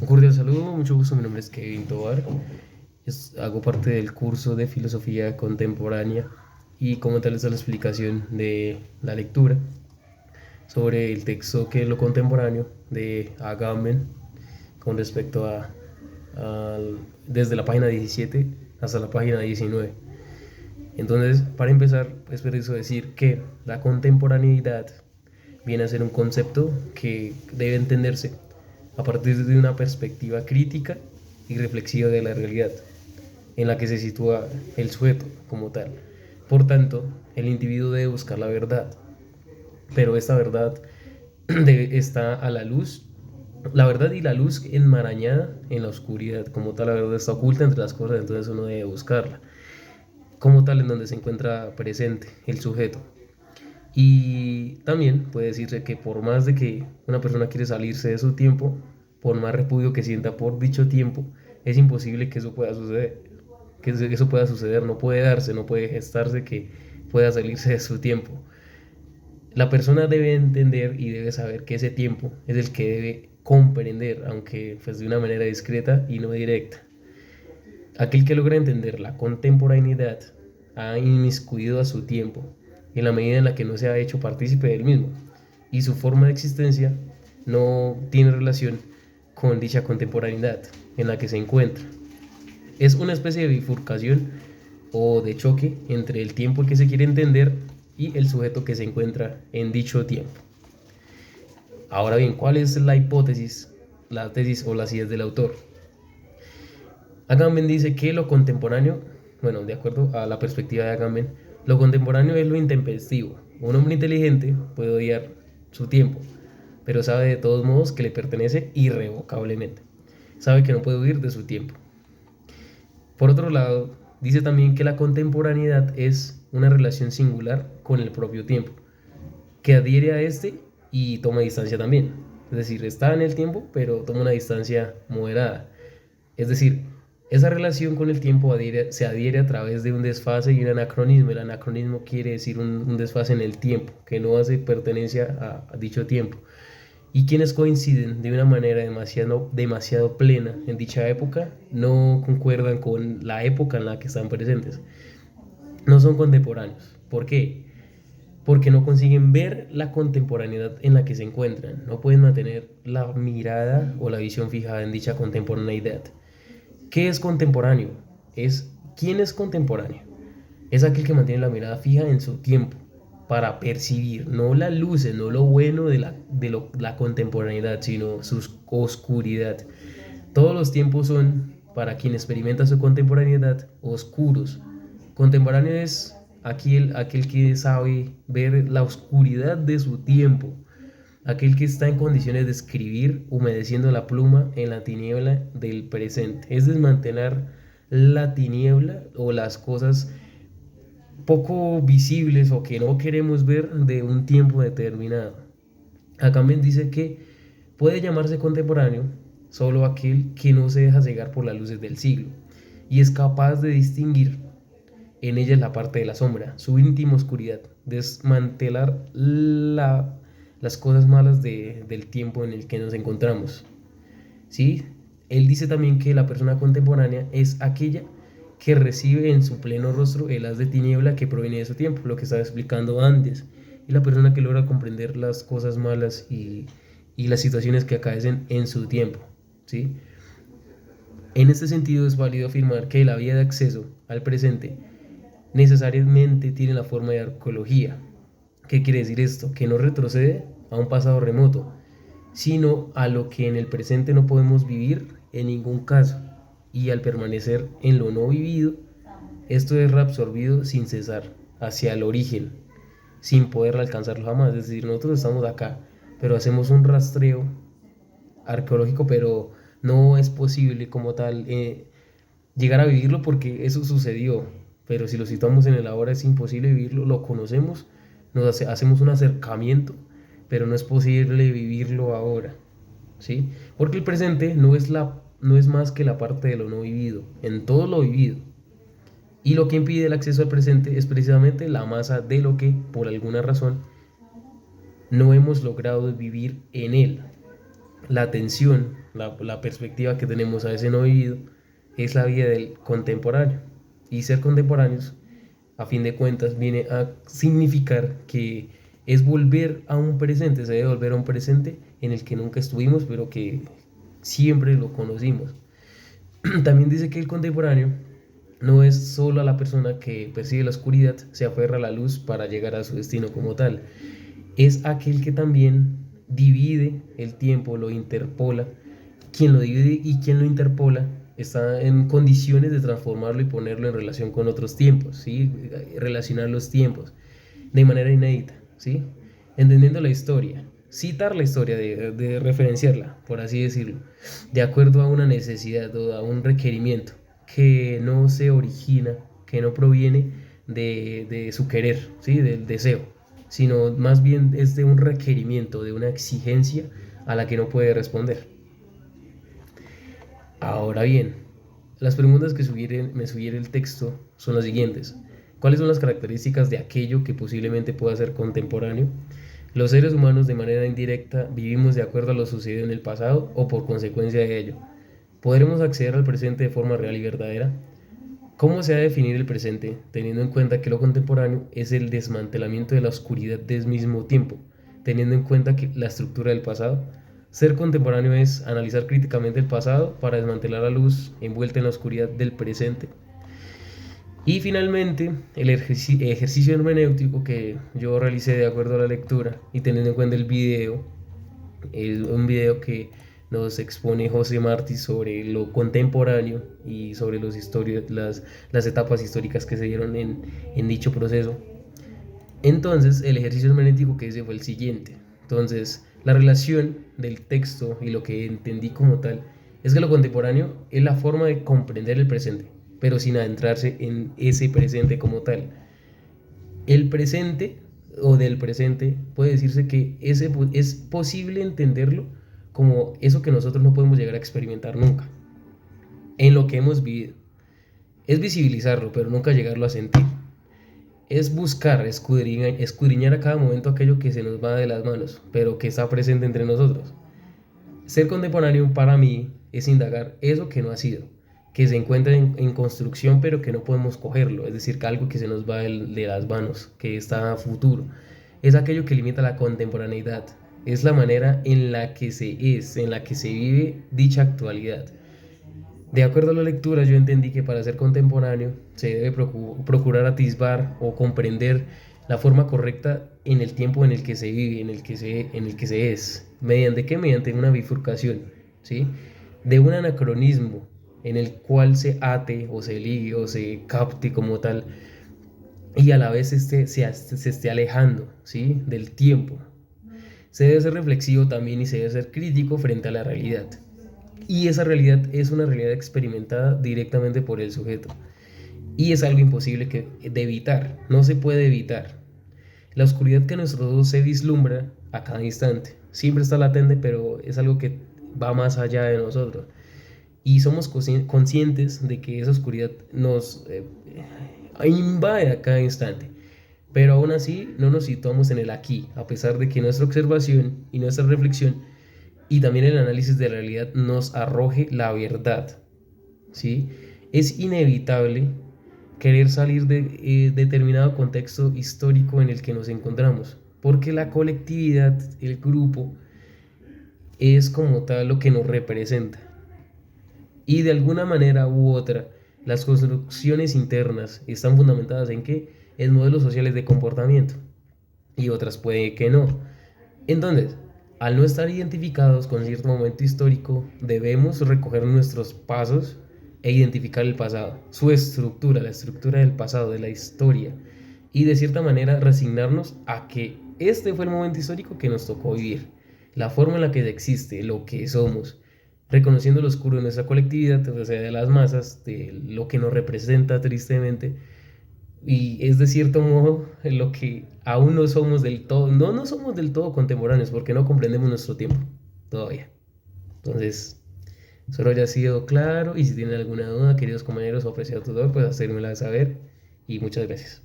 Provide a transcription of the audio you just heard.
Un cordial saludo, mucho gusto, mi nombre es Kevin Tovar, hago parte del curso de Filosofía Contemporánea y como tal esta es la explicación de la lectura sobre el texto que es lo contemporáneo de Agamben con respecto desde la página 17 hasta la página 19. Entonces, para empezar, es preciso decir que la contemporaneidad viene a ser un concepto que debe entenderse a partir de una perspectiva crítica y reflexiva de la realidad, en la que se sitúa el sujeto como tal. Por tanto, el individuo debe buscar la verdad, pero esta verdad está a la luz, la verdad y la luz enmarañada en la oscuridad, como tal la verdad está oculta entre las cosas, entonces uno debe buscarla, como tal en donde se encuentra presente el sujeto. Y también puede decirse que por más de que una persona quiere salirse de su tiempo, por más repudio que sienta por dicho tiempo, es imposible que eso pueda suceder. Que eso pueda suceder, no puede darse, no puede gestarse que pueda salirse de su tiempo. La persona debe entender y debe saber que ese tiempo es el que debe comprender, aunque pues de una manera discreta y no directa. Aquel que logra entender la contemporaneidad ha inmiscuido a su tiempo en la medida en la que no se ha hecho partícipe del mismo, y su forma de existencia no tiene relación con dicha contemporaneidad en la que se encuentra. Es una especie de bifurcación o de choque entre el tiempo que se quiere entender y el sujeto que se encuentra en dicho tiempo. Ahora bien, ¿cuál es la hipótesis, la tesis o las ideas del autor? Agamben dice que lo contemporáneo, bueno, de acuerdo a la perspectiva de Agamben, lo contemporáneo es lo intempestivo. Un hombre inteligente puede odiar su tiempo, pero sabe de todos modos que le pertenece irrevocablemente. Sabe que no puede huir de su tiempo. Por otro lado, dice también que la contemporaneidad es una relación singular con el propio tiempo, que adhiere a este y toma distancia también. Es decir, está en el tiempo, pero toma una distancia moderada. Es decir, esa relación con el tiempo se adhiere a través de un desfase y un anacronismo. El anacronismo quiere decir un desfase en el tiempo, que no hace pertenencia a dicho tiempo. Y quienes coinciden de una manera demasiado plena en dicha época no concuerdan con la época en la que están presentes. No son contemporáneos. ¿Por qué? Porque no consiguen ver la contemporaneidad en la que se encuentran. No pueden mantener la mirada o la visión fijada en dicha contemporaneidad. ¿Qué es contemporáneo? ¿Quién es contemporáneo? Es aquel que mantiene la mirada fija en su tiempo para percibir no las luces, no lo bueno la contemporaneidad, sino su oscuridad. Todos los tiempos son, para quien experimenta su contemporaneidad, oscuros. Contemporáneo es aquel que sabe ver la oscuridad de su tiempo, aquel que está en condiciones de escribir humedeciendo la pluma en la tiniebla del presente. Es desmantelar la tiniebla o las cosas poco visibles o que no queremos ver de un tiempo determinado. Acá también dice que puede llamarse contemporáneo solo aquel que no se deja cegar por las luces del siglo y es capaz de distinguir en ella la parte de la sombra, su íntima oscuridad, desmantelar las cosas malas del tiempo en el que nos encontramos. ¿Sí? Él dice también que la persona contemporánea es aquella que recibe en su pleno rostro el haz de tiniebla que proviene de su tiempo, lo que estaba explicando antes, y la persona que logra comprender las cosas malas y las situaciones que acaecen en su tiempo. ¿Sí? En este sentido es válido afirmar que la vía de acceso al presente necesariamente tiene la forma de arqueología. ¿Qué quiere decir esto? Que no retrocede a un pasado remoto, sino a lo que en el presente no podemos vivir en ningún caso. Y al permanecer en lo no vivido, esto es reabsorbido sin cesar hacia el origen, sin poder alcanzarlo jamás. Es decir, nosotros estamos acá, pero hacemos un rastreo arqueológico, pero no es posible como tal llegar a vivirlo porque eso sucedió. Pero si lo situamos en el ahora es imposible vivirlo, lo conocemos, hacemos un acercamiento, pero no es posible vivirlo ahora, ¿sí? Porque el presente no es más que la parte de lo no vivido, en todo lo vivido. Y lo que impide el acceso al presente es precisamente la masa de lo que, por alguna razón, no hemos logrado vivir en él. La atención la perspectiva que tenemos a veces no vivido, es la vida del contemporáneo. Y ser contemporáneos, a fin de cuentas, viene a significar que es volver a un presente, se debe volver a un presente en el que nunca estuvimos, pero que siempre lo conocimos. También dice que el contemporáneo no es solo a la persona que percibe la oscuridad, se aferra a la luz para llegar a su destino como tal. Es aquel que también divide el tiempo, lo interpola. Quien lo divide y quien lo interpola está en condiciones de transformarlo y ponerlo en relación con otros tiempos, ¿sí? Relacionar los tiempos de manera inédita, ¿sí? Entendiendo la historia, citar la historia, de referenciarla, por así decirlo, de acuerdo a una necesidad o a un requerimiento que no se origina, que no proviene de su querer, ¿sí? Del deseo, sino más bien es de un requerimiento, de una exigencia a la que no puede responder. Ahora bien, las preguntas que me sugiere el texto son las siguientes. ¿Cuáles son las características de aquello que posiblemente pueda ser contemporáneo? ¿Los seres humanos de manera indirecta vivimos de acuerdo a lo sucedido en el pasado o por consecuencia de ello? ¿Podremos acceder al presente de forma real y verdadera? ¿Cómo se ha de definir el presente, teniendo en cuenta que lo contemporáneo es el desmantelamiento de la oscuridad del mismo tiempo, teniendo en cuenta que la estructura del pasado? Ser contemporáneo es analizar críticamente el pasado para desmantelar la luz envuelta en la oscuridad del presente. Y finalmente, el ejercicio hermenéutico que yo realicé de acuerdo a la lectura y teniendo en cuenta el video, es un video que nos expone José Martí sobre lo contemporáneo y sobre las etapas históricas que se dieron en dicho proceso. Entonces, el ejercicio hermenéutico que hice fue el siguiente. Entonces, la relación del texto y lo que entendí como tal es que lo contemporáneo es la forma de comprender el presente, pero sin adentrarse en ese presente como tal. El presente o del presente puede decirse que es posible entenderlo como eso que nosotros no podemos llegar a experimentar nunca, en lo que hemos vivido. Es visibilizarlo, pero nunca llegarlo a sentir. Es buscar, escudriñar a cada momento aquello que se nos va de las manos, pero que está presente entre nosotros. Ser contemporáneo para mí es indagar eso que no ha sido, que se encuentra en construcción pero que no podemos cogerlo, es decir, que algo que se nos va de las manos, que está a futuro. Es aquello que limita la contemporaneidad, es la manera en la que en la que se vive dicha actualidad. De acuerdo a la lectura, yo entendí que para ser contemporáneo se debe procurar atisbar o comprender la forma correcta en el tiempo en el que se vive, en el que se es. ¿Mediante qué? Mediante una bifurcación, ¿sí? De un anacronismo en el cual se ate o se ligue o se capte como tal y a la vez se esté alejando, ¿sí? Del tiempo. Se debe ser reflexivo también y se debe ser crítico frente a la realidad. Y esa realidad es una realidad experimentada directamente por el sujeto. Y es algo imposible de evitar, no se puede evitar. La oscuridad que nuestro ojo se vislumbra a cada instante. Siempre está latente, pero es algo que va más allá de nosotros. Y somos conscientes de que esa oscuridad nos invade a cada instante. Pero aún así no nos situamos en el aquí, a pesar de que nuestra observación y nuestra reflexión y también el análisis de la realidad nos arroje la verdad, ¿sí? Es inevitable querer salir de determinado contexto histórico en el que nos encontramos, porque la colectividad, el grupo, es como tal lo que nos representa. Y de alguna manera u otra, las construcciones internas están fundamentadas en qué? En modelos sociales de comportamiento, y otras puede que no. Entonces, al no estar identificados con cierto momento histórico, debemos recoger nuestros pasos e identificar el pasado, su estructura, la estructura del pasado, de la historia, y de cierta manera resignarnos a que este fue el momento histórico que nos tocó vivir, la forma en la que existe, lo que somos, reconociendo lo oscuro de nuestra colectividad, o sea, de las masas, de lo que nos representa tristemente, y es de cierto modo en lo que aún no somos del todo, no somos del todo contemporáneos porque no comprendemos nuestro tiempo todavía. Entonces, espero haya sido claro y si tienen alguna duda, queridos compañeros o apreciado tutor, pues hacérmela saber y muchas gracias.